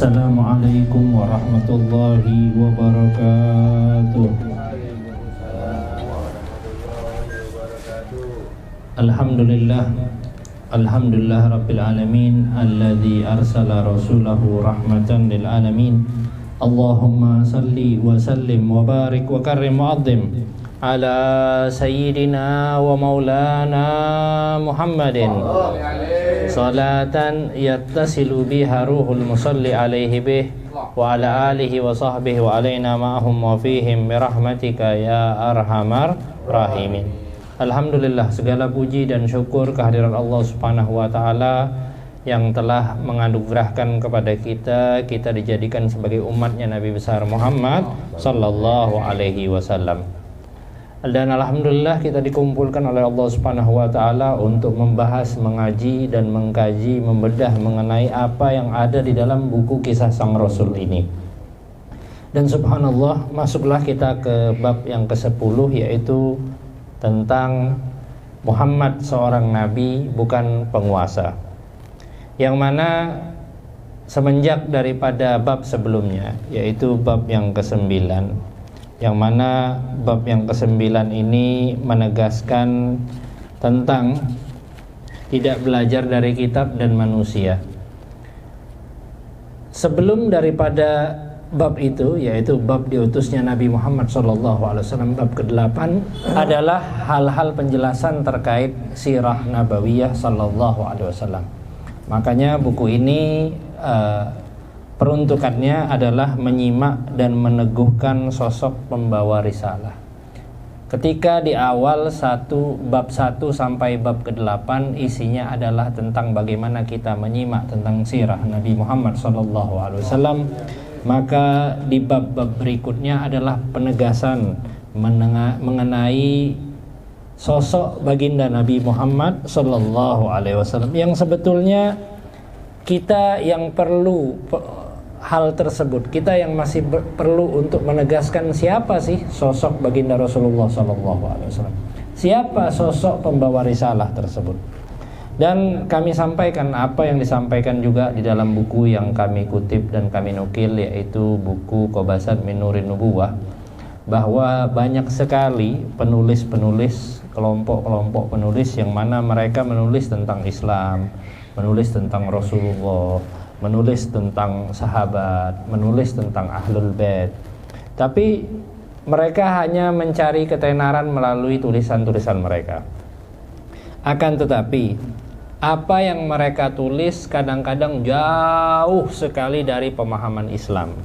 Assalamualaikum warahmatullahi wabarakatuh. Alhamdulillah rabbil alamin alladzi arsala rasulahu rahmatan lil alamin. Allahumma salli wa sallim wa barik wa karrim wa azim ala sayyidina wa maulana Muhammadin salatan yattasilu biha ruhul musalli alaihi bih wa ala alihi wa sahbihi wa alaina ma'ahum wa fihim birahmatika ya arhamar rahimin. Alhamdulillah, segala puji dan syukur kehadiran Allah Subhanahu wa taala yang telah menganugerahkan kepada kita dijadikan sebagai umatnya Nabi besar Muhammad sallallahu alaihi wasallam. Dan alhamdulillah kita dikumpulkan oleh Allah Subhanahu wa taala untuk membahas, mengaji dan mengkaji, membedah mengenai apa yang ada di dalam buku kisah sang Rasul ini. Dan subhanallah, masuklah kita ke bab yang ke-10, yaitu tentang Muhammad seorang nabi bukan penguasa. Yang mana semenjak daripada bab sebelumnya, yaitu bab yang ke-9, yang mana bab yang ke-9 ini menegaskan tentang tidak belajar dari kitab dan manusia. Sebelum daripada bab itu, yaitu bab diutusnya Nabi Muhammad SAW, bab ke-8 adalah hal-hal penjelasan terkait sirah nabawiyah SAW. Makanya buku ini peruntukannya adalah menyimak dan meneguhkan sosok pembawa risalah. Ketika di awal bab 1 sampai bab ke-8 isinya adalah tentang bagaimana kita menyimak tentang sirah Nabi Muhammad SAW, maka di bab-bab berikutnya adalah penegasan mengenai sosok baginda Nabi Muhammad SAW, yang sebetulnya kita yang perlu hal tersebut, kita yang masih perlu untuk menegaskan siapa sih sosok baginda Rasulullah SAW, siapa sosok pembawa risalah tersebut. Dan kami sampaikan apa yang disampaikan juga di dalam buku yang kami kutip dan kami nukil, yaitu buku Qobasat min Nurin Nubuwah, bahwa banyak sekali penulis-penulis, kelompok-kelompok penulis yang mana mereka menulis tentang Islam, menulis tentang Rasulullah, menulis tentang sahabat, menulis tentang Ahlul Bait. Tapi mereka hanya mencari ketenaran melalui tulisan-tulisan mereka. Akan tetapi apa yang mereka tulis kadang-kadang jauh sekali dari pemahaman Islam.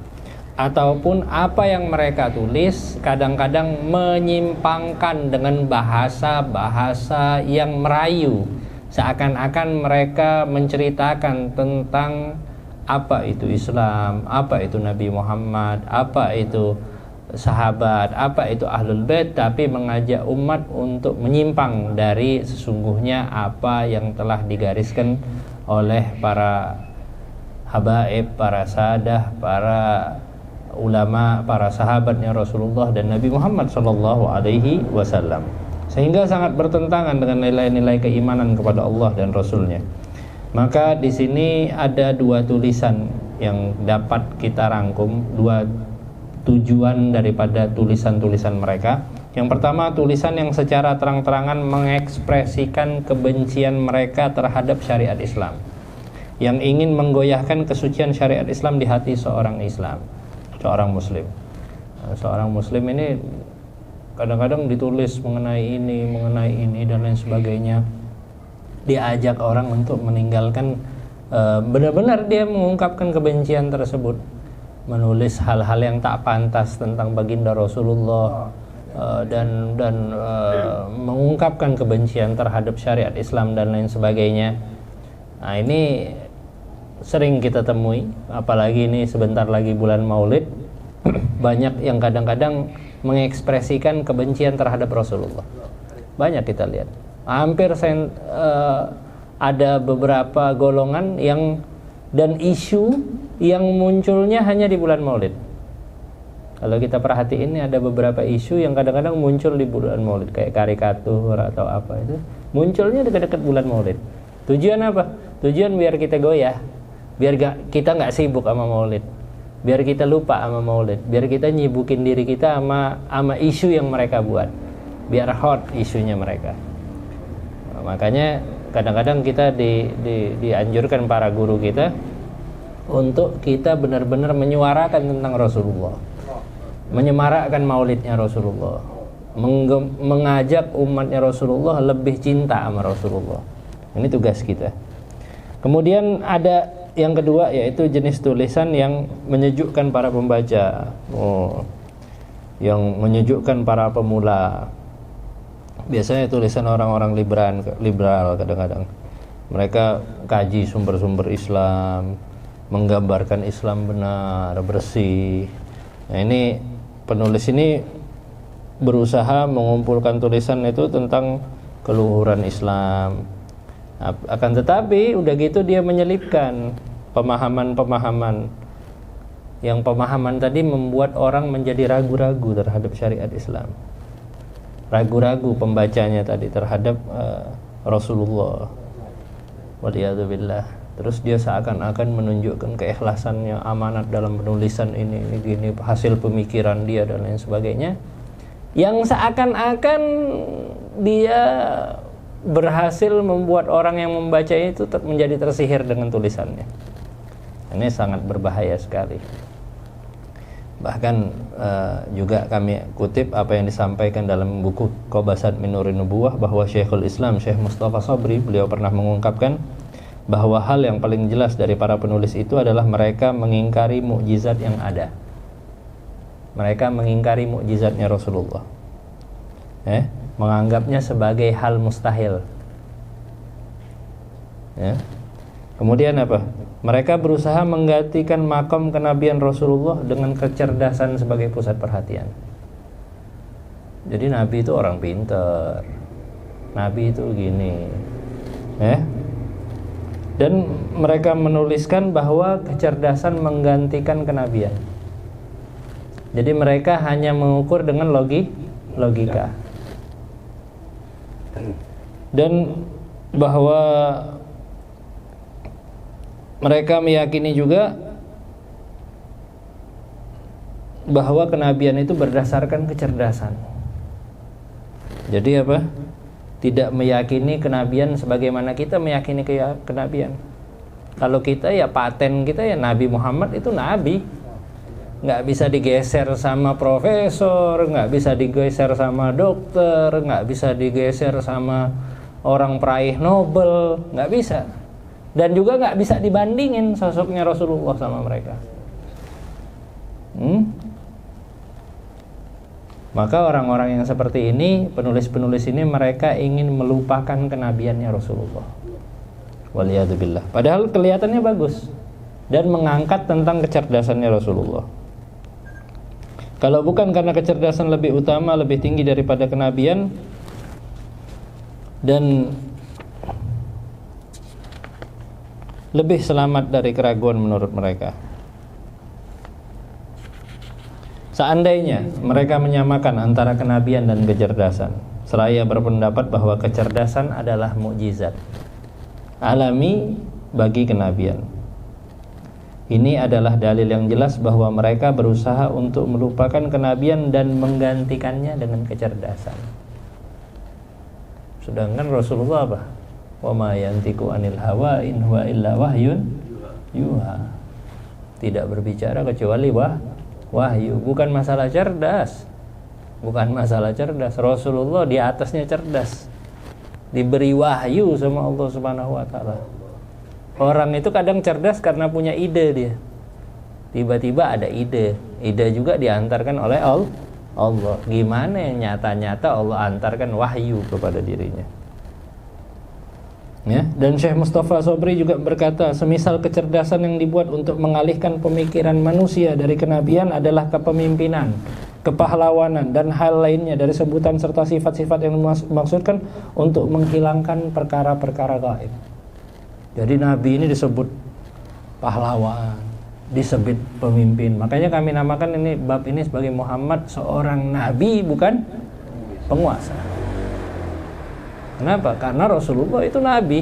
Ataupun apa yang mereka tulis kadang-kadang menyimpangkan dengan bahasa-bahasa yang merayu, seakan-akan mereka menceritakan tentang apa itu Islam, apa itu Nabi Muhammad, apa itu sahabat, apa itu Ahlul Bait, tapi mengajak umat untuk menyimpang dari sesungguhnya apa yang telah digariskan oleh para habaib, para sadah, para ulama, para sahabatnya Rasulullah dan Nabi Muhammad SAW. Sehingga sangat bertentangan dengan nilai-nilai keimanan kepada Allah dan Rasulnya. Maka di sini ada dua tulisan yang dapat kita rangkum, dua tujuan daripada tulisan-tulisan mereka. Yang pertama, tulisan yang secara terang-terangan mengekspresikan kebencian mereka terhadap syariat Islam, yang ingin menggoyahkan kesucian syariat Islam di hati seorang Muslim. Seorang Muslim ini kadang-kadang ditulis mengenai ini dan lain sebagainya. Diajak orang untuk meninggalkan, benar-benar dia mengungkapkan kebencian tersebut, menulis hal-hal yang tak pantas tentang baginda Rasulullah, dan mengungkapkan kebencian terhadap syariat Islam dan lain sebagainya. Nah, ini sering kita temui, apalagi ini sebentar lagi bulan Maulid. Banyak yang kadang-kadang mengekspresikan kebencian terhadap Rasulullah. Banyak kita lihat. Hampir ada beberapa golongan yang dan isu yang munculnya hanya di bulan Maulid. Kalau kita perhatiin, ini ada beberapa isu yang kadang-kadang muncul di bulan Maulid, kayak karikatur atau apa itu, munculnya dekat-dekat bulan Maulid. Tujuan apa? Tujuan biar kita goyah, Biar kita nggak sibuk sama maulid, biar kita lupa sama maulid, biar kita nyibukin diri kita sama isu yang mereka buat, biar hot isunya mereka. Nah, makanya kadang-kadang kita dianjurkan para guru kita untuk kita benar-benar menyuarakan tentang Rasulullah, menyemarakkan maulidnya Rasulullah, mengajak umatnya Rasulullah lebih cinta sama Rasulullah. Ini tugas kita. Kemudian ada yang kedua, yaitu jenis tulisan yang menyejukkan para pembaca, yang menyejukkan para pemula. Biasanya tulisan orang-orang liberal kadang-kadang. Mereka kaji sumber-sumber Islam, menggambarkan Islam benar, bersih. Nah, ini penulis ini berusaha mengumpulkan tulisan itu tentang keluhuran Islam. Akan tetapi udah gitu dia menyelipkan pemahaman-pemahaman yang pemahaman tadi membuat orang menjadi ragu-ragu terhadap syariat Islam, ragu-ragu pembacanya tadi terhadap Rasulullah, waliyadzubillah. Terus dia seakan-akan menunjukkan keikhlasannya, amanat dalam penulisan ini gini, hasil pemikiran dia dan lain sebagainya, yang seakan-akan dia berhasil membuat orang yang membaca itu menjadi tersihir dengan tulisannya. Ini sangat berbahaya sekali. Bahkan juga kami kutip apa yang disampaikan dalam buku Qobasat min Nurin Nubuwah, bahwa Syekhul Islam Syekh Mustafa Sabri, beliau pernah mengungkapkan bahwa hal yang paling jelas dari para penulis itu adalah mereka mengingkari mukjizat yang ada. Mereka mengingkari mukjizatnya Rasulullah, menganggapnya sebagai hal mustahil. Kemudian apa? Mereka berusaha menggantikan makam kenabian Rasulullah dengan kecerdasan sebagai pusat perhatian. Jadi Nabi itu orang pintar, Nabi itu gini, dan mereka menuliskan bahwa kecerdasan menggantikan kenabian. Jadi mereka hanya mengukur dengan logika. Dan bahwa mereka meyakini juga bahwa kenabian itu berdasarkan kecerdasan. Jadi apa? Tidak meyakini kenabian sebagaimana kita meyakini kenabian. Kalau kita ya paten kita ya Nabi Muhammad itu nabi, nggak bisa digeser sama profesor, nggak bisa digeser sama dokter, nggak bisa digeser sama orang peraih Nobel, nggak bisa. Dan juga nggak bisa dibandingin sosoknya Rasulullah sama mereka. Maka orang-orang yang seperti ini, penulis-penulis ini, mereka ingin melupakan kenabiannya Rasulullah, waliyadzubillah. Padahal kelihatannya bagus dan mengangkat tentang kecerdasannya Rasulullah. Kalau bukan karena kecerdasan lebih utama, lebih tinggi daripada kenabian, dan lebih selamat dari keraguan menurut mereka. Seandainya mereka menyamakan antara kenabian dan kecerdasan, seraya berpendapat bahwa kecerdasan adalah mukjizat alami bagi kenabian, ini adalah dalil yang jelas bahwa mereka berusaha untuk melupakan kenabian dan menggantikannya dengan kecerdasan. Sedangkan Rasulullah apa? Wa ma yantiqu anil hawa in huwa illa wahyun yuha. Tidak berbicara kecuali wahyu. Bukan masalah cerdas. Bukan masalah cerdas. Rasulullah di atasnya cerdas. Diberi wahyu sama Allah Subhanahu wa taala. Orang itu kadang cerdas karena punya ide dia. Tiba-tiba ada ide. Ide juga diantarkan oleh Allah. Gimana yang nyata-nyata Allah antarkan wahyu kepada dirinya. Ya, dan Syekh Mustafa Sabri juga berkata, semisal kecerdasan yang dibuat untuk mengalihkan pemikiran manusia dari kenabian adalah kepemimpinan, kepahlawanan, dan hal lainnya dari sebutan serta sifat-sifat yang dimaksudkan untuk menghilangkan perkara-perkara gaib. Jadi Nabi ini disebut pahlawan, disebut pemimpin. Makanya kami namakan ini bab ini sebagai Muhammad seorang Nabi, bukan penguasa. Kenapa? Karena Rasulullah itu Nabi.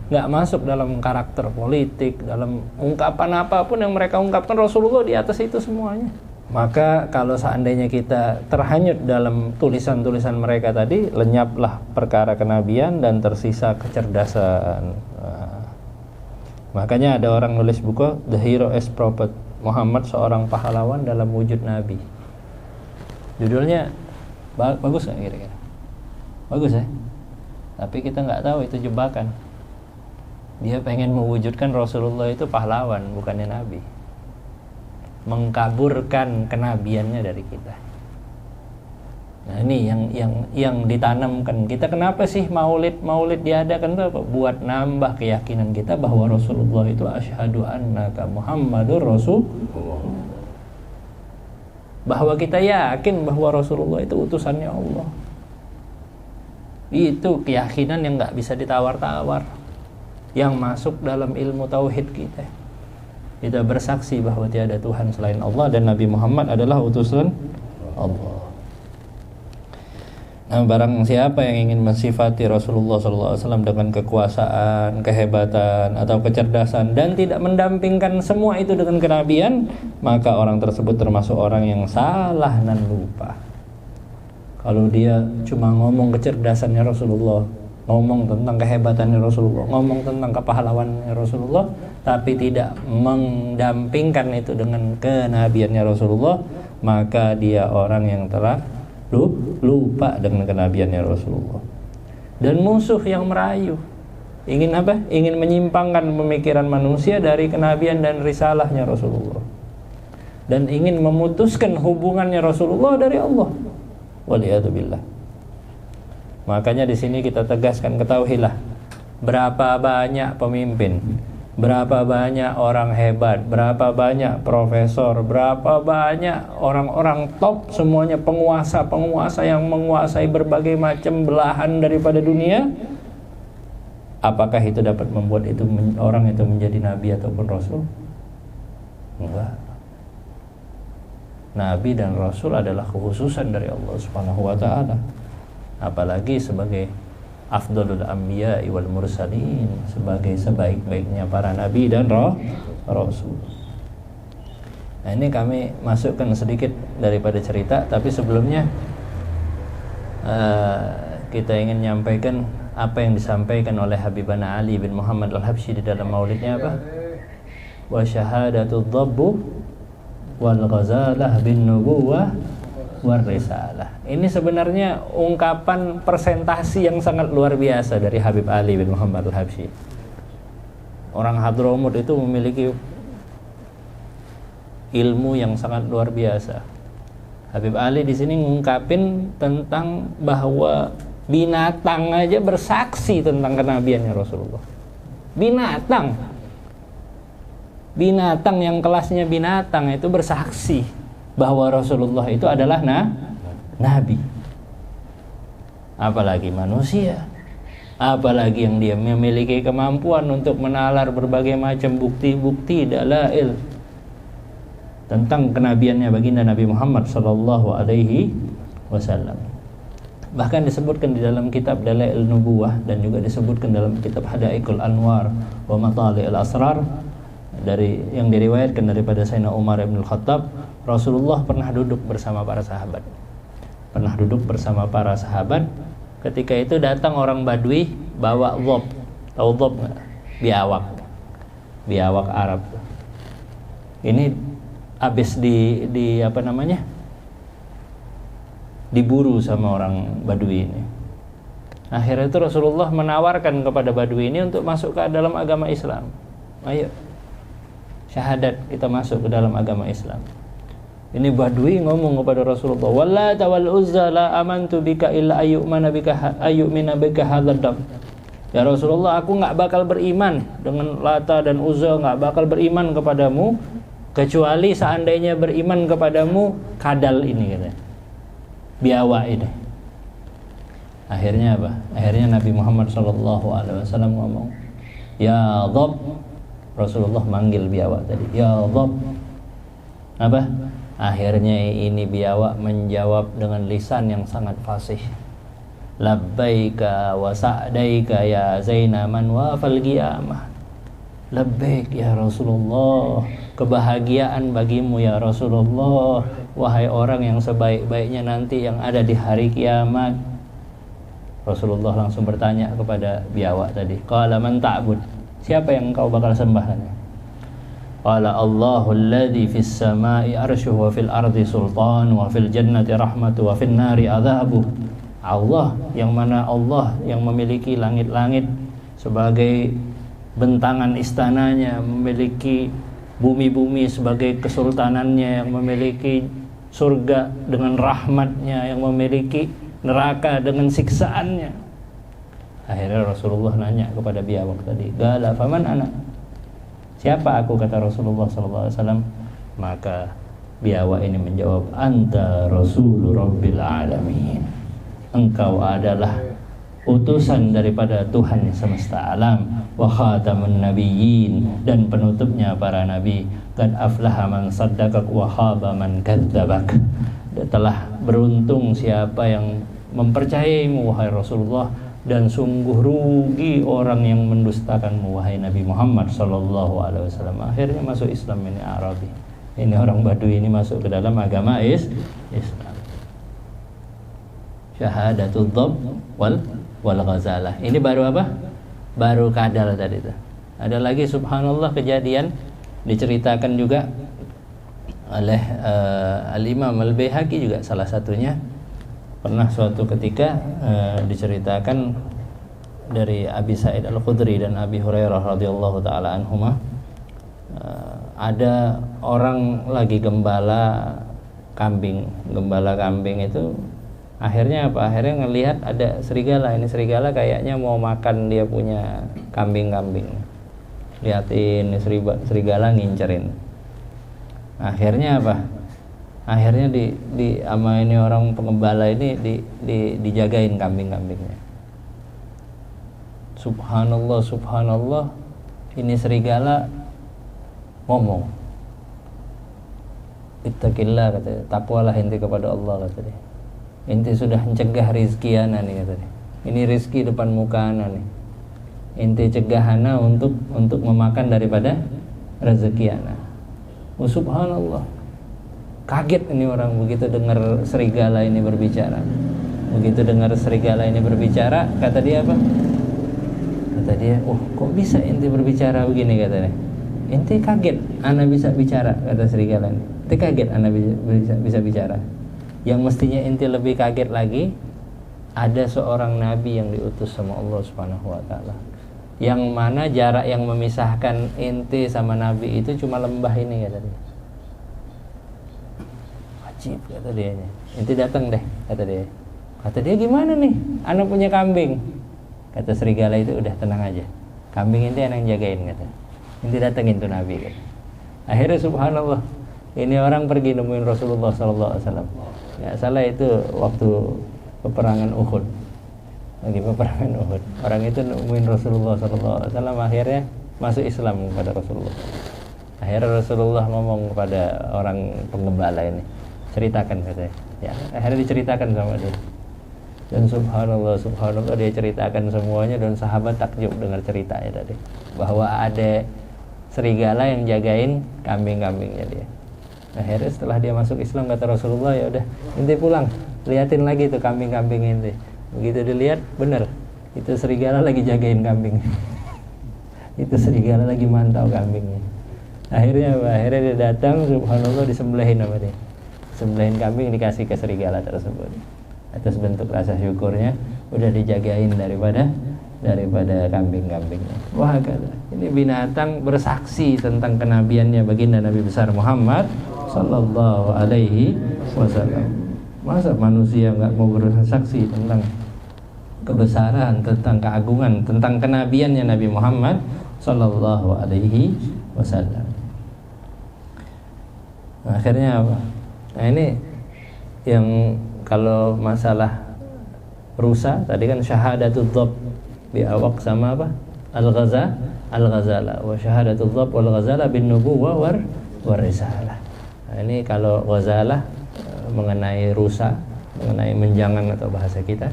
nggak masuk dalam karakter politik, dalam ungkapan apapun yang mereka ungkapkan, Rasulullah di atas itu semuanya. Maka kalau seandainya kita terhanyut dalam tulisan-tulisan mereka tadi, lenyaplah perkara kenabian dan tersisa kecerdasan. Makanya ada orang nulis buku The Hero as Prophet, Muhammad seorang pahlawan dalam wujud Nabi. Judulnya bagus nggak kira-kira? Bagus ya? Tapi kita nggak tahu itu jebakan. Dia pengen mewujudkan Rasulullah itu pahlawan, bukannya Nabi. Mengkaburkan kenabiannya dari kita. Nah ini yang ditanamkan kita. Kenapa sih maulid diadakan itu apa? Buat nambah keyakinan kita bahwa Rasulullah itu asyhadu annaka Muhammadur Rasulullah. Bahwa kita yakin bahwa Rasulullah itu utusannya Allah. Itu keyakinan yang nggak bisa ditawar-tawar, yang masuk dalam ilmu tauhid kita. Kita bersaksi bahwa tiada Tuhan selain Allah dan Nabi Muhammad adalah utusan Allah. Nah, barang siapa yang ingin mensifati Rasulullah SAW dengan kekuasaan, kehebatan, atau kecerdasan dan tidak mendampingkan semua itu dengan kenabian, maka orang tersebut termasuk orang yang salah dan lupa. Kalau dia cuma ngomong kecerdasannya Rasulullah, ngomong tentang kehebatannya Rasulullah, ngomong tentang kepahlawanannya Rasulullah, tapi tidak mendampingkan itu dengan kenabiannya Rasulullah, maka dia orang yang telah lupa dengan kenabiannya Rasulullah. Dan musuh yang merayu, ingin apa? Ingin menyimpangkan pemikiran manusia dari kenabian dan risalahnya Rasulullah, dan ingin memutuskan hubungannya Rasulullah dari Allah. Waliyadzubillah. Makanya di sini kita tegaskan, ketahuilah, berapa banyak pemimpin, berapa banyak orang hebat, berapa banyak profesor, berapa banyak orang-orang top, semuanya penguasa-penguasa yang menguasai berbagai macam belahan daripada dunia. Apakah itu dapat membuat orang itu menjadi nabi ataupun rasul? Enggak. Nabi dan rasul adalah kekhususan dari Allah Subhanahu wa taala. Apalagi sebagai afdalul anbiya wal mursalin, sebagai sebaik-baiknya para nabi dan rasul. Nah, ini kami masukkan sedikit daripada cerita, tapi sebelumnya kita ingin menyampaikan apa yang disampaikan oleh Habibana Ali bin Muhammad Al-Habsyi di dalam maulidnya apa? Wa syahadatul dhabbu wal ghazalah bin nubuwah war risalah. Ini sebenarnya ungkapan presentasi yang sangat luar biasa dari Habib Ali bin Muhammad Al-Habsyi. Orang Hadramut itu memiliki ilmu yang sangat luar biasa. Habib Ali di sini ngungkapin tentang bahwa binatang aja bersaksi tentang kenabiannya Rasulullah. Binatang yang kelasnya binatang itu bersaksi bahwa Rasulullah itu adalah nabi. Apalagi manusia, apalagi yang dia memiliki kemampuan untuk menalar berbagai macam bukti-bukti dalail tentang kenabiannya baginda Nabi Muhammad sallallahu alaihi wasallam. Bahkan disebutkan di dalam kitab Dalail Nubuwah dan juga disebutkan dalam kitab Hadaiqul Anwar wa Matali'il Asrar, dari yang diriwayatkan daripada Sayyidina Umar bin Khattab, Rasulullah pernah duduk bersama para sahabat. Ketika itu datang orang Badui bawa dhab. Tahu dhab enggak? Biawak Arab. Ini habis diburu sama orang Badui ini. Akhirnya itu Rasulullah menawarkan kepada Badui ini untuk masuk ke dalam agama Islam. Ayo, syahadat, kita masuk ke dalam agama Islam. Ini Badui ngomong kepada Rasulullah, "Wallata wal Uzza la amantu bika illa ayyumina bika hadzal." Ya Rasulullah, aku enggak bakal beriman dengan Lata dan Uzza, enggak bakal beriman kepadamu kecuali seandainya beriman kepadamu kadal ini, katanya. Biawak ini. Akhirnya apa? Akhirnya Nabi Muhammad SAW ngomong, "Ya dhab." Rasulullah manggil biawak tadi, "Ya dhab." Apa? Akhirnya ini biawak menjawab dengan lisan yang sangat fasih. labbaika wa sa'daika ya zaina man wafal qiyamah. Labbaik ya Rasulullah, kebahagiaan bagimu ya Rasulullah, wahai orang yang sebaik-baiknya nanti yang ada di hari kiamat. Rasulullah langsung bertanya kepada biawak tadi, qala man ta'bud, siapa yang engkau bakal sembah? Qala Allahu alladhi fis samai arshuhu wa fil ardi sultan wa fil jannati rahmatu wa fil nari adzabu. Allah yang mana Allah yang memiliki langit-langit sebagai bentangan istananya, memiliki bumi-bumi sebagai kesultanannya, yang memiliki surga dengan rahmatnya, yang memiliki neraka dengan siksaannya. Akhirnya Rasulullah nanya kepada biawak tadi, qala faman ana, siapa aku, kata Rasulullah SAW. Maka biawak ini menjawab, anta rasul rabbil alamin, engkau adalah utusan daripada Tuhan semesta alam, wa khatamun nabiyyin, dan penutupnya para nabi. Qad aflaha man saddaqak wa khaba man kadzdzabak, telah beruntung siapa yang mempercayaimu wahai Rasulullah, dan sungguh rugi orang yang mendustakanmu wahai Nabi Muhammad sallallahu alaihi wasallam. Akhirnya masuk Islam ini Arabi. Ini orang Badui ini masuk ke dalam agama Islam. Syahadatul dhab wal ghazalah. Ini baru apa? Baru kadal tadi itu. Ada lagi subhanallah kejadian diceritakan juga oleh Al-Imam Al-Baihaqi juga salah satunya. Pernah suatu ketika diceritakan dari Abi Sa'id Al-Khudri dan Abi Hurairah radhiyallahu taala anhuma, ada orang lagi gembala kambing itu. Akhirnya apa? Akhirnya ngelihat ada serigala. Ini serigala kayaknya mau makan dia punya kambing-kambing. Lihatin serigala ngincerin. Akhirnya apa? Akhirnya di sama ini orang pengembala ini dijagain kambing-kambingnya. Subhanallah, subhanallah. Ini serigala ngomong. Ittaqillah, katanya. Takwalah inti kepada Allah, katanya. Inti sudah mencegah rizki ana nih, katanya. Ini rizki depan muka ana nih. Inti cegah ana untuk memakan daripada rezeki ana. Oh, subhanallah. Kaget ini orang begitu dengar serigala ini berbicara. Begitu dengar serigala ini berbicara, kata dia apa? Kata dia, "Oh, kok bisa inti berbicara begini?" katanya. "Inti kaget ana bisa bicara," kata serigala ini. "Inti kaget ana bisa bicara." Yang mestinya inti lebih kaget lagi, ada seorang nabi yang diutus sama Allah Subhanahu wa taala. Yang mana jarak yang memisahkan inti sama nabi itu cuma lembah ini, kata dia. Wajib, kata dia. Inti datang deh, kata dia. Kata dia, "Gimana nih? Anak punya kambing." Kata serigala itu, "Udah tenang aja. Kambing inti anak yang jagain," kata. Inti datengin tuh nabi, kata. Akhirnya subhanallah, ini orang pergi nemuin Rasulullah SAW. Ya salah itu waktu peperangan Uhud. Lagi peperangan Uhud. Orang itu nemuin Rasulullah SAW, akhirnya masuk Islam kepada Rasulullah. Akhirnya Rasulullah ngomong kepada orang penggembala ini, ceritakan, katanya. Ya, akhirnya diceritakan sama dia. Dan subhanallah, subhanallah, dia ceritakan semuanya dan sahabat takjub dengar ceritanya tadi. Bahwa ada serigala yang jagain kambing-kambingnya dia. Akhirnya setelah dia masuk Islam, kata Rasulullah, "Ya udah, inti pulang, liatin lagi tuh kambing-kambing inti." Begitu dilihat, bener, itu serigala lagi jagain kambing. Itu serigala lagi mantau kambingnya. Akhirnya dia datang, subhanallah, disembelihin sama dia. Sembelihin kambing dikasih ke serigala tersebut. Atas bentuk rasa syukurnya, udah dijagain daripada kambing-kambingnya. Wah, kata, ini binatang bersaksi tentang kenabiannya baginda Nabi besar Muhammad sallallahu alaihi wasallam. Masa manusia nggak mau bersaksi tentang kebesaran, tentang keagungan, tentang kenabiannya Nabi Muhammad sallallahu alaihi wasallam. Akhirnya apa? Nah, ini yang kalau masalah rusa tadi kan syahadatul dhab bi awaq sama apa? Al-ghazala wa syahadatul dhab wal ghazala bin nubuwah war risalah. Nah, ini kalau ghazalah mengenai rusa, mengenai menjangan atau bahasa kita.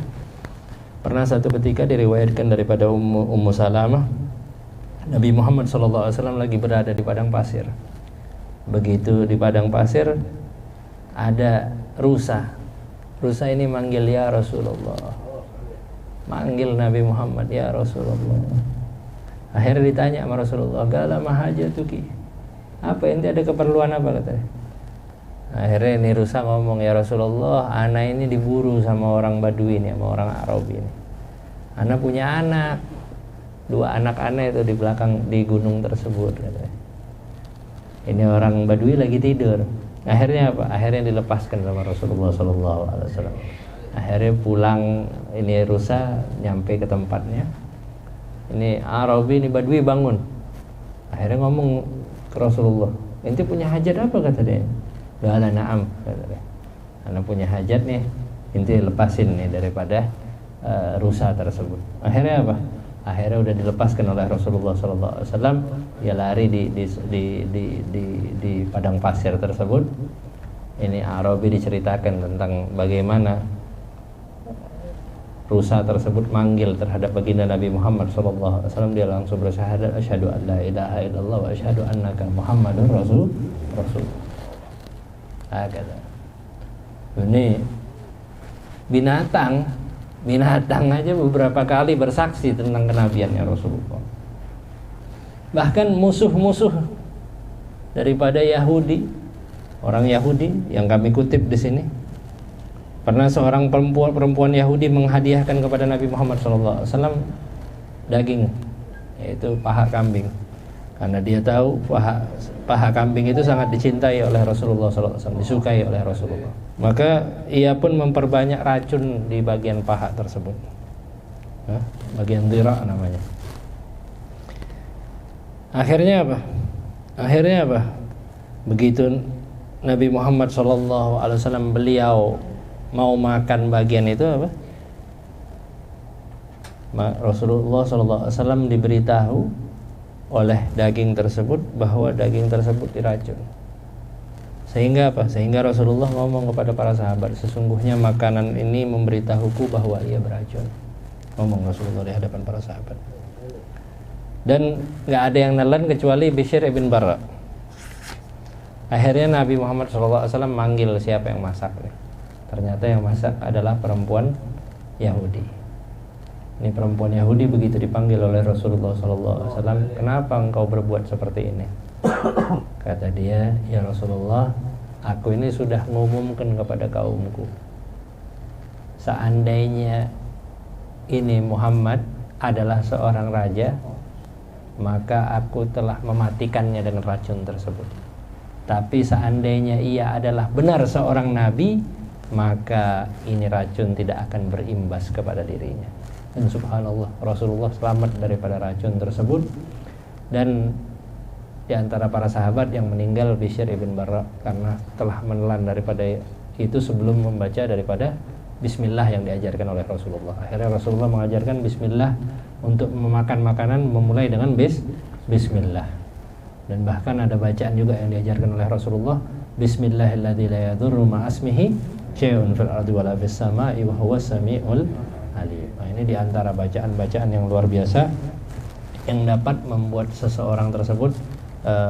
Pernah satu ketika diriwayatkan daripada Ummu Salamah, Nabi Muhammad SAW lagi berada di padang pasir. Begitu di padang pasir ada rusa. Rusa ini manggil ya Rasulullah, manggil Nabi Muhammad ya Rasulullah. Akhirnya ditanya sama Rasulullah, "Gala mahajatuki?" Apa ente ada keperluan apa katanya? Akhirnya ini rusa ngomong, "Ya Rasulullah, anak ini diburu sama orang Badui ini, sama orang Arab ini. Anak punya anak, 2 anak anak itu di belakang di gunung tersebut," katanya. Ini orang Badui lagi tidur. Akhirnya apa? Akhirnya dilepaskan sama Rasulullah SAW. Akhirnya pulang ini rusa, nyampe ke tempatnya. Ini Arabi, ini Badui bangun. Akhirnya ngomong ke Rasulullah, "Ente punya hajat apa?" kata dia. "Gala na'am," kata dia. "Anak punya hajat nih, ente lepasin nih daripada rusa tersebut." Akhirnya apa? Akhirnya udah dilepaskan oleh Rasulullah SAW. Dia lari di padang pasir tersebut. Ini Arabi diceritakan tentang bagaimana rusa tersebut manggil terhadap baginda Nabi Muhammad SAW. Dia langsung bersyahadat, "Asyhadu an la ilaha illallah wa asyhadu annaka Muhammadur Rasul." Kata. Ini binatang aja beberapa kali bersaksi tentang kenabiannya Rasulullah. Bahkan musuh-musuh daripada Yahudi, orang Yahudi yang kami kutip di sini, pernah seorang perempuan Yahudi menghadiahkan kepada Nabi Muhammad SAW daging, yaitu paha kambing, karena dia tahu paha kambing itu sangat dicintai oleh Rasulullah SAW, disukai oleh Rasulullah. Maka ia pun memperbanyak racun di bagian paha tersebut, bagian dhira namanya. Akhirnya apa? Begitu Nabi Muhammad SAW beliau mau makan bagian itu apa? Rasulullah SAW diberitahu oleh daging tersebut bahwa daging tersebut diracun. Sehingga apa? Sehingga Rasulullah ngomong kepada para sahabat, "Sesungguhnya makanan ini memberitahuku bahwa ia beracun." Ngomong Rasulullah di hadapan para sahabat. Dan nggak ada yang nelan kecuali Bishr ibn Barra. Akhirnya Nabi Muhammad SAW manggil siapa yang masak nih. Ternyata yang masak adalah perempuan Yahudi. Ini perempuan Yahudi begitu dipanggil oleh Rasulullah SAW, "Kenapa engkau berbuat seperti ini?" Kata dia, "Ya Rasulullah, aku ini sudah mengumumkan kepada kaumku, seandainya ini Muhammad adalah seorang raja, maka aku telah mematikannya dengan racun tersebut. Tapi seandainya ia adalah benar seorang nabi, maka ini racun tidak akan berimbas kepada dirinya." Dan subhanallah, Rasulullah selamat daripada racun tersebut. Dan di antara para sahabat yang meninggal Bishr ibn Barra karena telah menelan daripada itu sebelum membaca daripada Bismillah yang diajarkan oleh Rasulullah. Akhirnya Rasulullah mengajarkan Bismillah untuk memakan makanan, memulai dengan Bismillah. Dan bahkan ada bacaan juga yang diajarkan oleh Rasulullah, Bismillahilladzi la yadurru ma'asmihi syai'un fil ardi wala fis sama'i wa huwas samiul alim. Nah, ini di antara bacaan-bacaan yang luar biasa yang dapat membuat seseorang tersebut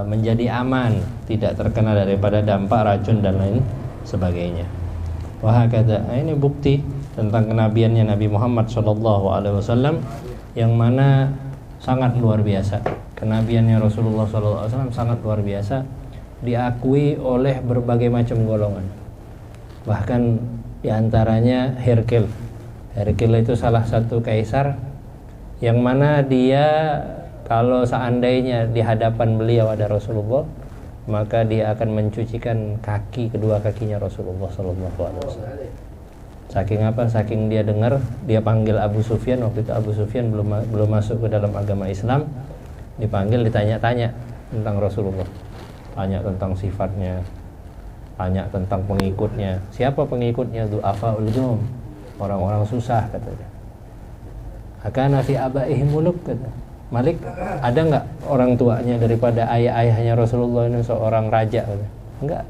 menjadi aman, tidak terkena daripada dampak racun dan lain sebagainya. Wah, kata ini bukti tentang kenabiannya Nabi Muhammad SAW yang mana sangat luar biasa. Kenabiannya Rasulullah SAW sangat luar biasa, diakui oleh berbagai macam golongan. Bahkan diantaranya Herkil itu salah satu kaisar yang mana dia kalau seandainya di hadapan beliau ada Rasulullah, maka dia akan mencucikan kedua kakinya Rasulullah SAW. Saking apa? Saking dia dengar, dia panggil Abu Sufyan. Waktu itu Abu Sufyan belum masuk ke dalam agama Islam. Dipanggil, ditanya-tanya tentang Rasulullah, tanya tentang sifatnya, tanya tentang pengikutnya. Siapa pengikutnya? Du'afaul qaum, orang-orang susah, katanya. Akana fi abaihim muluk, kata Malik, ada nggak orang tuanya daripada ayah-ayahnya Rasulullah ini seorang raja? Enggak.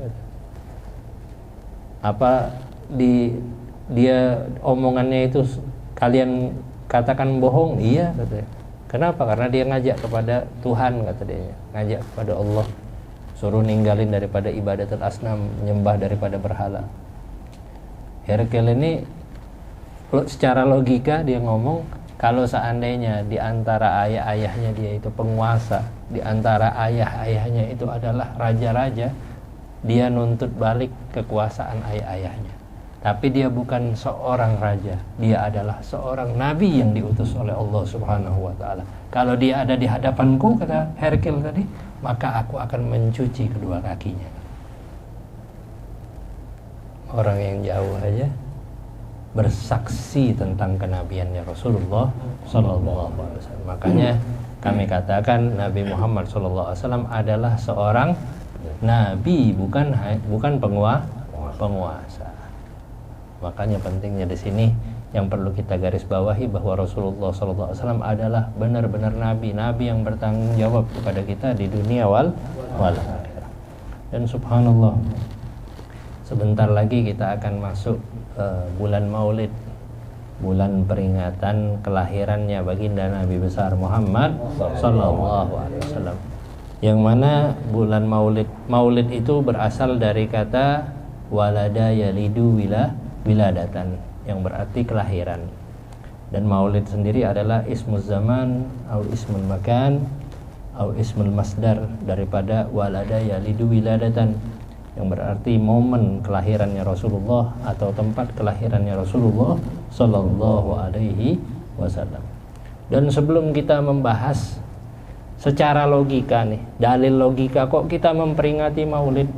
Apa dia omongannya itu kalian katakan bohong? Iya, katanya. Kenapa? Karena dia ngajak kepada Tuhan, kata dia, ngajak kepada Allah, suruh ninggalin daripada ibadatul asnam, menyembah daripada berhala. Herkel ini secara logika dia ngomong, kalau seandainya di antara ayah-ayahnya dia itu penguasa, di antara ayah-ayahnya itu adalah raja-raja, dia nuntut balik kekuasaan ayah-ayahnya. Tapi dia bukan seorang raja, dia adalah seorang nabi yang diutus oleh Allah Subhanahu wa taala. Kalau dia ada di hadapanku, kata Herkel tadi, maka aku akan mencuci kedua kakinya. Orang yang jauh aja bersaksi tentang kenabiannya Rasulullah sallallahu alaihi wasallam. Makanya kami katakan Nabi Muhammad sallallahu alaihi wasallam adalah seorang nabi, bukan penguasa. Makanya pentingnya di sini yang perlu kita garis bawahi bahwa Rasulullah sallallahu alaihi wasallam adalah benar-benar nabi yang bertanggung jawab kepada kita di dunia wal akhirah. Dan subhanallah, sebentar lagi kita akan masuk bulan Maulid, bulan peringatan kelahirannya baginda Nabi besar Muhammad sallallahu alaihi wasallam. Yang mana bulan Maulid itu berasal dari kata walada yalidu wiladatan, yang berarti kelahiran. Dan Maulid sendiri adalah ismul zaman atau ismul makan atau ismul masdar daripada walada yalidu wiladatan, yang berarti momen kelahirannya Rasulullah atau tempat kelahirannya Rasulullah sallallahu alaihi wasallam. Dan sebelum kita membahas secara logika nih, dalil logika kok kita memperingati Maulid?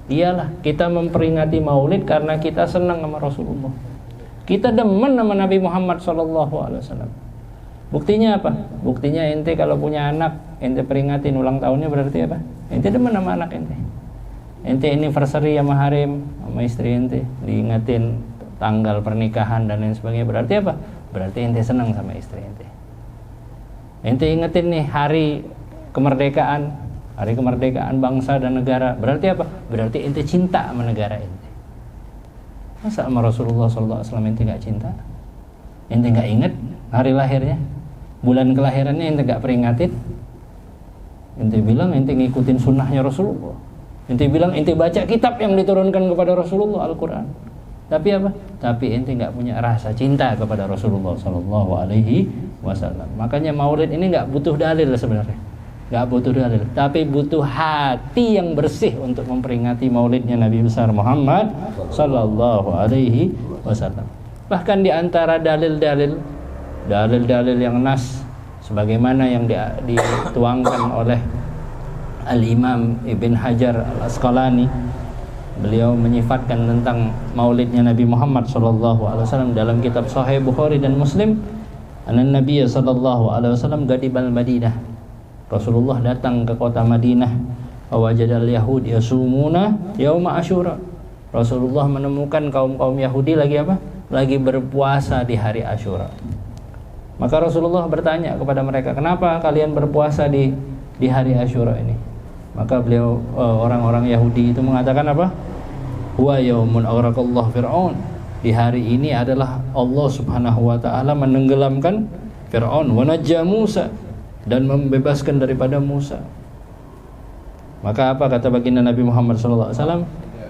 Iyalah, kita memperingati Maulid karena kita senang sama Rasulullah. Kita demen sama Nabi Muhammad sallallahu alaihi wasallam. Buktinya apa? Buktinya ente kalau punya anak, ente peringatin ulang tahunnya, berarti apa? Ente demen sama anak ente. Ente anniversary sama harim, sama istri ente, diingatin tanggal pernikahan dan lain sebagainya, berarti apa? Berarti ente senang sama istri ente. Ente ingetin nih hari kemerdekaan bangsa dan negara, berarti apa? Berarti ente cinta sama negara ente. Masa sama Rasulullah sallallahu alaihi wasallam ente gak cinta? Ente gak inget hari lahirnya, bulan kelahirannya ente gak peringatin? Ente bilang ente ngikutin sunnahnya Rasulullah. Ente bilang ente baca kitab yang diturunkan kepada Rasulullah, Al-Quran. Tapi apa? Tapi ente gak punya rasa cinta kepada Rasulullah sallallahu alaihi wasallam. Makanya Maulid ini gak butuh dalil sebenarnya, gak butuh dalil, tapi butuh hati yang bersih untuk memperingati Maulidnya Nabi besar Muhammad sallallahu alaihi wasallam. Bahkan di antara dalil-dalil yang nas, sebagaimana yang dituangkan oleh Al-Imam Ibn Hajar Al-Asqalani, beliau menyifatkan tentang Maulidnya Nabi Muhammad sallallahu alaihi wasallam dalam kitab Sahih Bukhari dan Muslim. An-Nabiy sallallahu alaihi wasallam gadibal Madinah. Rasulullah datang ke kota Madinah, wajadal Yahud yasumuna yauma Asyura. Rasulullah menemukan kaum Yahudi lagi apa? Lagi berpuasa di hari Asyura. Maka Rasulullah bertanya kepada mereka, "Kenapa kalian berpuasa di hari Asyura ini?" Maka beliau, orang-orang Yahudi itu mengatakan apa? Huwa yaumun aghraqallahu Fir'aun. Di hari ini adalah Allah Subhanahu wa taala menenggelamkan Fir'aun, wa najja Musa, dan membebaskan daripada Musa. Maka apa kata baginda Nabi Muhammad sallallahu alaihi wasallam?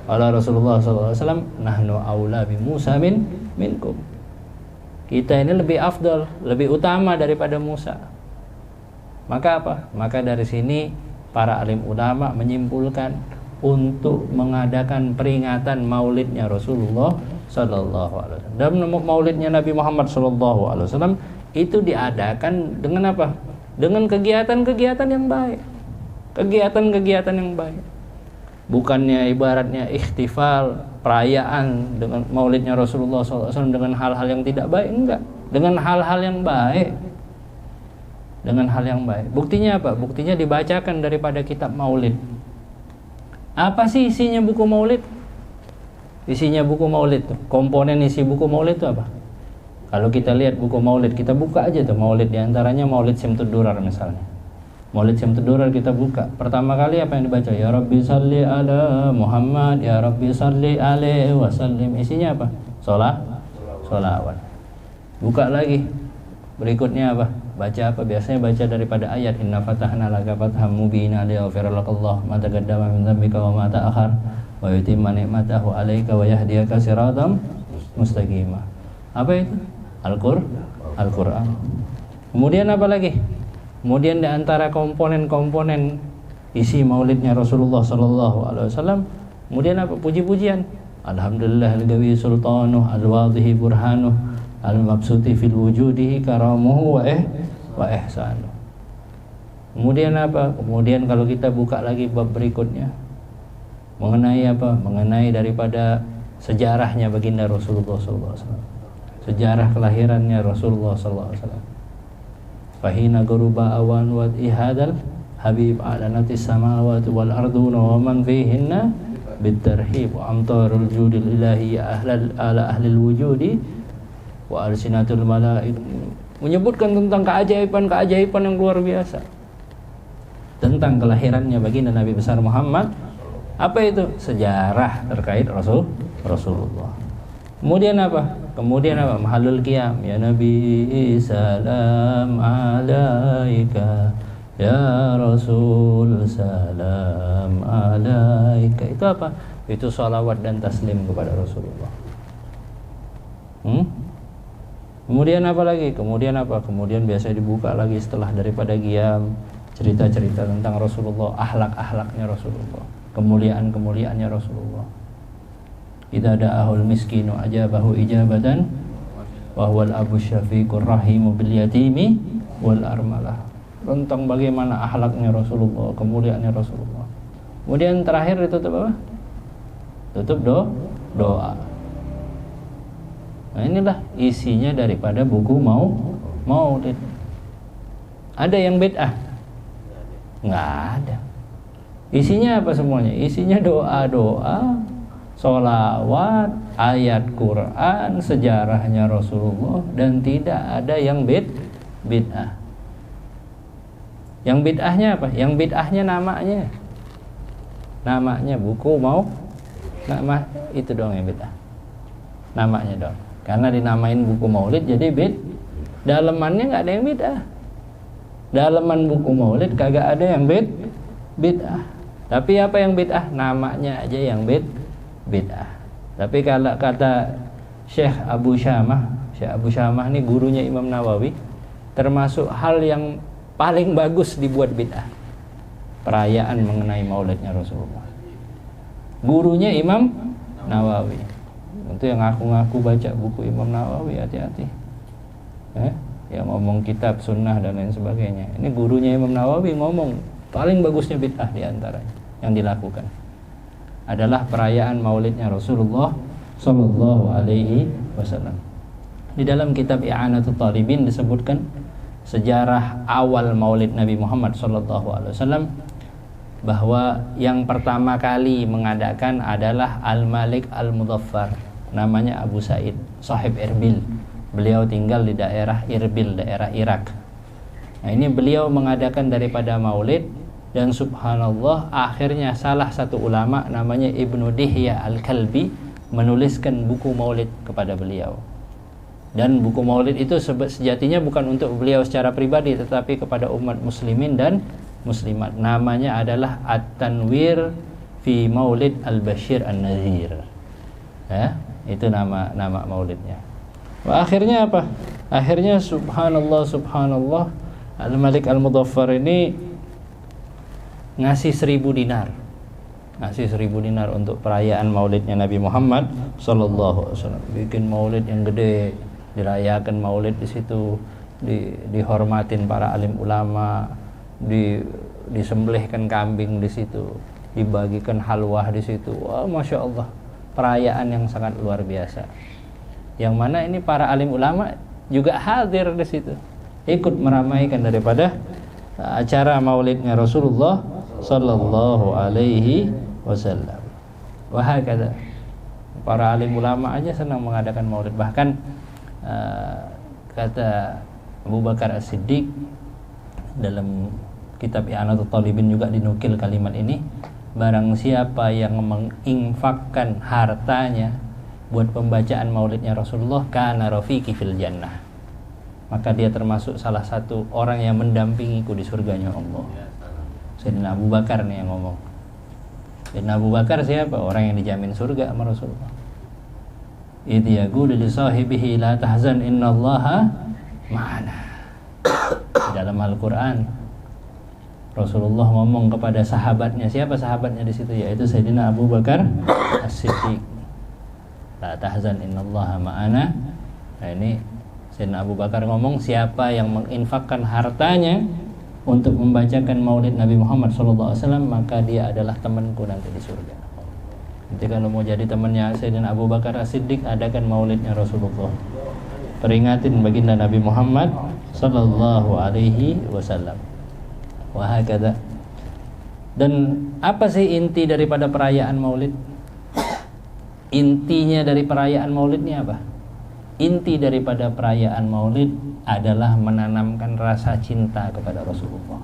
Ala Rasulullah sallallahu alaihi wasallam, nahnu aula bi Musa minkum. Kita ini lebih afdal, lebih utama daripada Musa. Maka apa? Maka dari sini para alim ulama menyimpulkan untuk mengadakan peringatan Maulidnya Rasulullah sallallahu alaihi wasallam. Dan Maulidnya Nabi Muhammad sallallahu alaihi wasallam itu diadakan dengan apa? Dengan kegiatan-kegiatan yang baik. Kegiatan-kegiatan yang baik. Bukannya ibaratnya ikhtifal, perayaan dengan Maulidnya Rasulullah SAW dengan hal-hal yang tidak baik, enggak. Dengan hal-hal yang baik. Dengan hal yang baik. Buktinya apa? Buktinya dibacakan daripada kitab Maulid. Apa sih isinya buku Maulid? Isinya buku Maulid tuh. Komponen isi buku Maulid itu apa? Kalau kita lihat buku Maulid, kita buka aja tuh Maulid, diantaranya Maulid Syamtud Durar misalnya. Maulid Syamtud Durar kita buka. Pertama kali apa yang dibaca? Ya Rabbi salli ala Muhammad, ya Rabbi salli alaihi wasallim. Isinya apa? Sholawat. Buka lagi. Berikutnya apa? Baca apa? Biasanya baca daripada ayat inna fatahna laka fatham mubina liyaghfira lakallahu ma taqaddama min dhanbika wa ma ta'akhkhar wa yutimma ni'matahu 'alaika wa yahdiyaka siratan mustaqima. Apa itu? Al-Qur'an. Kemudian apa lagi? Kemudian di antara komponen-komponen isi maulidnya Rasulullah sallallahu alaihi wasallam, kemudian apa? Puji-pujian. Alhamdulillah al-gawi sultanuh al-wadhihi burhanuh al-mabsuti fil wujudihi karamuhu wa ihsanuh. Kemudian apa? Kemudian kalau kita buka lagi bab berikutnya mengenai apa? Mengenai daripada sejarahnya baginda Rasulullah sallallahu alaihi wasallam. Sejarah kelahirannya Rasulullah sallallahu alaihi wasallam. Fahina guruba awan wa ihadal habib alanati samawati wal arduna wa man fihinna bitarhib wa amtarul judil ilahi ala ahlil wujudi wa arsinatul malaik, menyebutkan tentang keajaiban yang luar biasa tentang kelahirannya baginda Nabi besar Muhammad. Apa itu? Sejarah terkait Rasulullah. Kemudian apa? Mahalul qiyam ya Nabi salam alaika ya Rasul salam alaika. Itu apa? Itu salawat dan taslim kepada Rasulullah. Kemudian apa lagi? Kemudian biasa dibuka lagi setelah daripada qiyam, cerita-cerita tentang Rasulullah, akhlak-akhlaknya Rasulullah, kemuliaan-kemuliaannya Rasulullah. Idza da'ahul miskinu ajabahu ijabatan wa huwal abu syafiqur rahimu bil yatimi wal armalah. Tentang bagaimana akhlaknya Rasulullah, kemuliaannya Rasulullah. Kemudian terakhir ditutup apa? Tutup doa. Nah, inilah isinya daripada buku Maulid. Ada yang bid'ah? Enggak ada. Isinya apa semuanya? Isinya doa-doa, sholawat, ayat Quran, sejarahnya Rasulullah, dan tidak ada yang bid'ah. Yang bid'ahnya apa? Yang bid'ahnya namanya buku nama itu doang yang bid'ah. Namanya doang. Karena dinamain buku Maulid jadi dalemannya nggak ada yang bid'ah. Daleman buku Maulid kagak ada yang bid'ah. Tapi apa yang bid'ah? Namanya aja yang bid'ah. Tapi kalau kata Syekh Abu Syamah ini gurunya Imam Nawawi, termasuk hal yang paling bagus dibuat bid'ah, perayaan mengenai maulidnya Rasulullah. Gurunya Imam Nawawi. Itu yang ngaku-ngaku baca buku Imam Nawawi, hati-hati. Yang ngomong kitab sunnah dan lain sebagainya. Ini gurunya Imam Nawawi ngomong paling bagusnya bid'ah diantaranya yang dilakukan adalah perayaan maulidnya Rasulullah sallallahu alaihi wasallam. Di dalam kitab I'anatul Talibin disebutkan sejarah awal maulid Nabi Muhammad sallallahu alaihi wasallam, bahwa yang pertama kali mengadakan adalah Al-Malik Al-Muzaffar, namanya Abu Sa'id, sahib Irbil. Beliau tinggal di daerah Irbil, daerah Irak. Nah, ini beliau mengadakan daripada maulid, dan subhanallah akhirnya salah satu ulama namanya Ibnu Dihya Al-Kalbi menuliskan buku maulid kepada beliau. Dan buku maulid itu sejatinya bukan untuk beliau secara pribadi, tetapi kepada umat muslimin dan muslimat. Namanya adalah At-Tanwir fi Maulid Al-Bashir An-Nazir. Itu nama maulidnya. Akhirnya apa? Akhirnya subhanallah Al-Malik Al-Muzaffar ini ngasih 1.000 dinar. Ngasih 1.000 dinar untuk perayaan maulidnya Nabi Muhammad sallallahu alaihi wasallam. Bikin maulid yang gede, dirayakan maulid di situ, dihormatin para alim ulama, disembelihkan kambing di situ, dibagikan halwah di situ. Wah, masya Allah, perayaan yang sangat luar biasa. Yang mana ini para alim ulama juga hadir di situ, ikut meramaikan daripada acara maulidnya Rasulullah sallallahu alaihi wasallam. Wah, kata para alim ulama aja senang mengadakan maulid. Bahkan kata Abu Bakar As-Siddiq dalam kitab I'anatul Talibin juga dinukil kalimat ini, barang siapa yang menginfakkan hartanya buat pembacaan maulidnya Rasulullah, kana rafiqi fil jannah, maka dia termasuk salah satu orang yang mendampingiku di surganya Allah. Sayyidina Abu Bakar nih yang ngomong. Sayyidina Abu Bakar siapa? Orang yang dijamin surga sama Rasulullah. Idh yaqulu li sahibihi la tahzan innallaha ma'ana. Dalam Al-Qur'an Rasulullah ngomong kepada sahabatnya. Siapa sahabatnya di situ? Yaitu Sayyidina Abu Bakar As-Siddiq. La tahzan innallaha ma'ana. Nah, ini Sayyidina Abu Bakar ngomong, siapa yang menginfakkan hartanya untuk membacakan maulid Nabi Muhammad SAW, maka dia adalah temanku nanti di surga. Nanti kalau mau jadi temannya Sayyidina Abu Bakar As-Siddiq, adakan maulidnya Rasulullah. Peringatin baginda Nabi Muhammad sallallahu alaihi wasallam. Wahakadha. Dan apa sih inti daripada perayaan maulid? Intinya dari perayaan maulid ini apa? Inti daripada perayaan maulid adalah menanamkan rasa cinta kepada Rasulullah.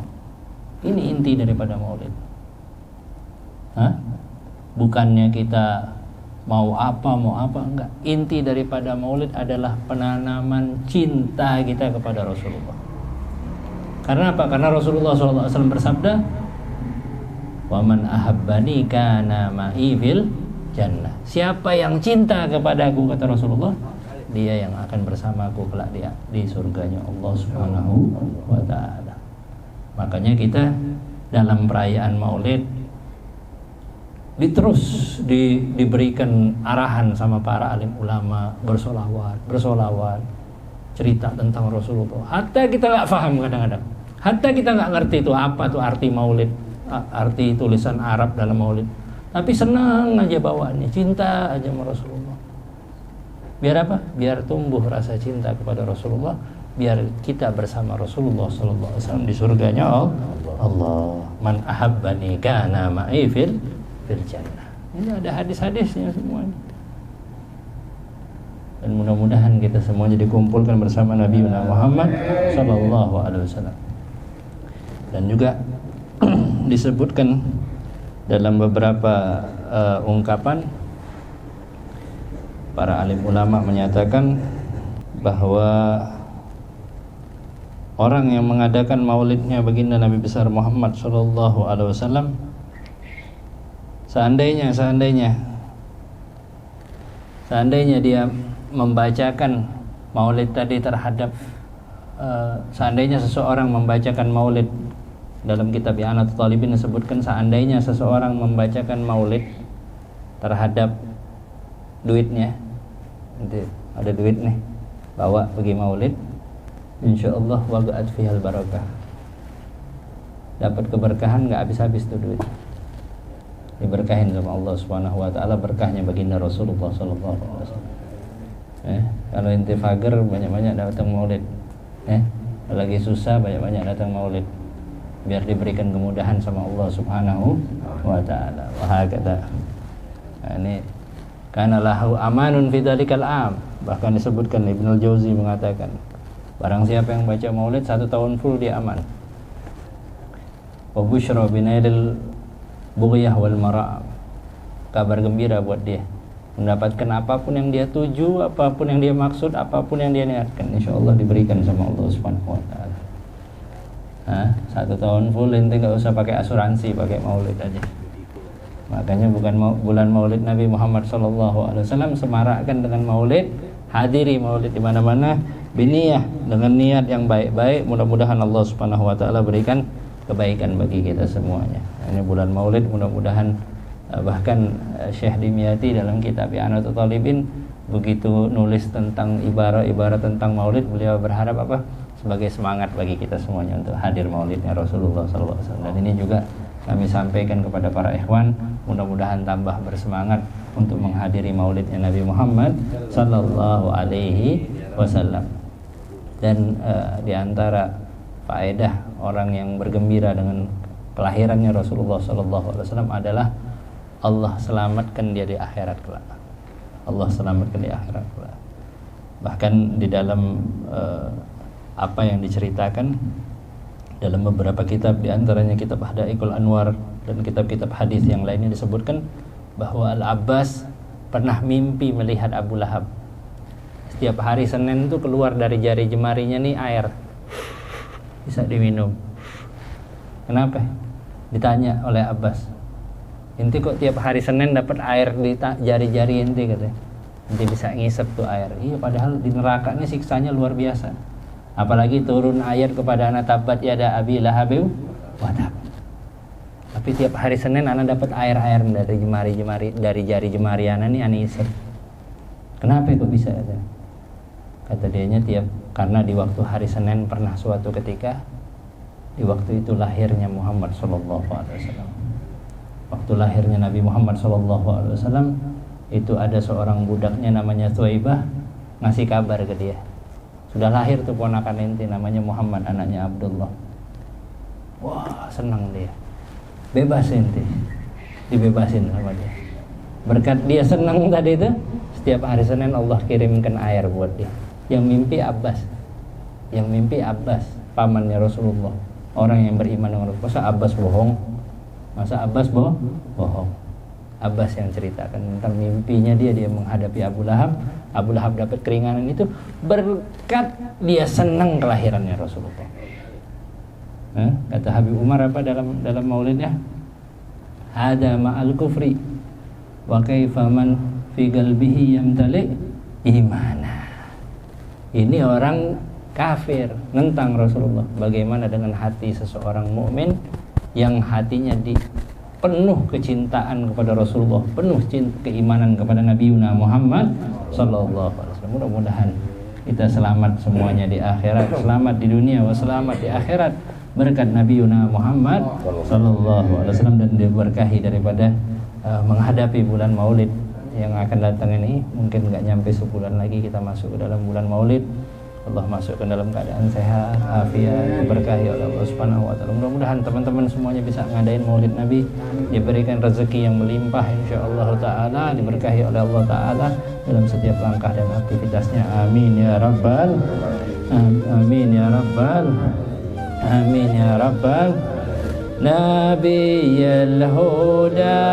Ini inti daripada maulid. Bukannya kita mau apa enggak. Inti daripada maulid adalah penanaman cinta kita kepada Rasulullah. Karena apa? Karena Rasulullah SAW bersabda, "Wa man ahabbani kana ma'i fil jannah." Siapa yang cinta kepadaku, kata Rasulullah, dia yang akan bersamaku kelak di surganya Allah Subhanahu wa ta'ala. Makanya kita dalam perayaan maulid diberikan arahan sama para alim ulama, bersolawat, cerita tentang Rasulullah. Hatta kita nggak paham kadang-kadang, hatta kita nggak ngerti itu apa tuh arti maulid, arti tulisan Arab dalam maulid, tapi senang aja bawaannya, cinta aja sama Rasulullah. Biar apa? Biar tumbuh rasa cinta kepada Rasulullah, biar kita bersama Rasulullah sallallahu alaihi wasallam di surganya Allah. Man ahabbani kana ma'i fil jannah. Ini ada hadis-hadisnya semuanya. Dan mudah-mudahan kita semuanya dikumpulkan bersama Nabi Muhammad sallallahu alaihi wasallam. Dan juga disebutkan dalam beberapa ungkapan, para alim ulama menyatakan bahwa orang yang mengadakan maulidnya baginda Nabi besar Muhammad sallallahu alaihi wasallam, seandainya dia membacakan maulid tadi terhadap seandainya seseorang membacakan maulid, dalam kitab I'anatul Talibin disebutkan, seandainya seseorang membacakan maulid terhadap duitnya, nanti ada duit nih bawa pergi maulid, insyaallah waqa'at fihal barakah, dapat keberkahan, nggak habis-habis tuh duit, diberkahin sama Allah Subhanahu wa taala, berkahnya baginda Rasulullah sallallahu alaihi wasallam. Kalau inti fager banyak-banyak datang maulid, lagi susah banyak-banyak datang maulid, biar diberikan kemudahan sama Allah Subhanahu wa taala. Wahakata. Ini karena lahu amanun fi dzalikal am. Bahkan disebutkan, Ibnu Jauzi mengatakan, barang siapa yang baca maulid 1 tahun full dia aman. Wa busyra binailil bughyah wal mara'. Kabar gembira buat dia, mendapatkan apapun yang dia tuju, apapun yang dia maksud, apapun yang dia niatkan, insyaallah diberikan sama Allah Subhanahu wa taala. 1 tahun full ente enggak usah pakai asuransi, pakai maulid aja. Makanya bulan maulid Nabi Muhammad sallallahu alaihi wasallam semarakkan dengan maulid, hadiri maulid di mana-mana, biniyah, dengan niat yang baik-baik. Mudah-mudahan Allah Subhanahu wa taala berikan kebaikan bagi kita semuanya. Ini bulan maulid, mudah-mudahan bahkan Syekh Dimyati dalam kitab I'anatul Talibin begitu nulis tentang ibarat tentang maulid, beliau berharap apa? Sebagai semangat bagi kita semuanya untuk hadir maulidnya Rasulullah sallallahu alaihi wasallam. Dan ini juga kami sampaikan kepada para ikhwan, mudah-mudahan tambah bersemangat untuk menghadiri maulidnya Nabi Muhammad sallallahu alaihi wasallam. Dan di antara faedah orang yang bergembira dengan kelahirannya Rasulullah sallallahu alaihi wasallam adalah Allah selamatkan dia di akhirat kelak. Allah selamatkan di akhirat kelak. Bahkan di dalam apa yang diceritakan dalam beberapa kitab, di antaranya kitab Hadaikul Anwar dan kitab-kitab hadis yang lainnya, disebutkan bahwa Al-Abbas pernah mimpi melihat Abu Lahab Setiap hari Senin tuh keluar dari jari jemarinya nih air, bisa diminum. Kenapa? Ditanya oleh Abbas, inti kok tiap hari Senin dapat air di jari-jari inti, katanya. Inti bisa ngisep tuh air. Iya, padahal di neraka ini siksanya luar biasa. Apalagi turun ayat kepada anak tabat yada abi lahabiu wadab. Tapi tiap hari Senin anak dapat air-air dari jemari-jemari, dari jari jemari anak nih anak isep. Kenapa kok bisa? Kata dianya karena di waktu hari Senin pernah suatu ketika, di waktu itu lahirnya Muhammad sallallahu alaihi wasallam. Waktu lahirnya Nabi Muhammad sallallahu alaihi wasallam itu ada seorang budaknya namanya Thuwaibah ngasih kabar ke dia. Sudah lahir tuh ponakan ente namanya Muhammad, anaknya Abdullah. Wah, senang dia. Bebas ente. Dibebasin sama dia. Berkat dia senang tadi itu, setiap hari Senin Allah kirimkan air buat dia. Yang mimpi Abbas. Yang mimpi Abbas, pamannya Rasulullah. Orang yang beriman dengan Rasulullah. Masa Abbas bohong? Masa Abbas bohong? Abbas yang ceritakan tentang mimpinya dia menghadapi Abu Lahab. Abu Lahab dapat keringanan itu berkat dia senang kelahirannya Rasulullah. Kata Habib Umar apa dalam maulidnya? Ada ma'al kufri wa kaifa man fi qalbihi yamtali imana. Ini orang kafir nentang Rasulullah. Bagaimana dengan hati seseorang mukmin yang hatinya penuh kecintaan kepada Rasulullah, penuh keimanan kepada Nabi Muhammad sallallahu alaihi wasallam. Mudah-mudahan kita selamat semuanya di akhirat, selamat di dunia, selamat di akhirat berkat Nabi Muhammad sallallahu alaihi wasallam, dan diberkahi daripada menghadapi bulan Maulid yang akan datang ini. Mungkin nggak nyampe sebulan lagi kita masuk ke dalam bulan Maulid. Allah masukkan dalam keadaan sehat, afiat, diberkahi oleh Allah Subhanahu wa taala. Mudah-mudahan teman-teman semuanya bisa ngadain Maulid Nabi, diberikan rezeki yang melimpah insyaallah taala, diberkahi oleh Allah taala dalam setiap langkah dan aktivitasnya. Amin ya rabbal amin ya rabbal amin ya rabbal nabiyil huda.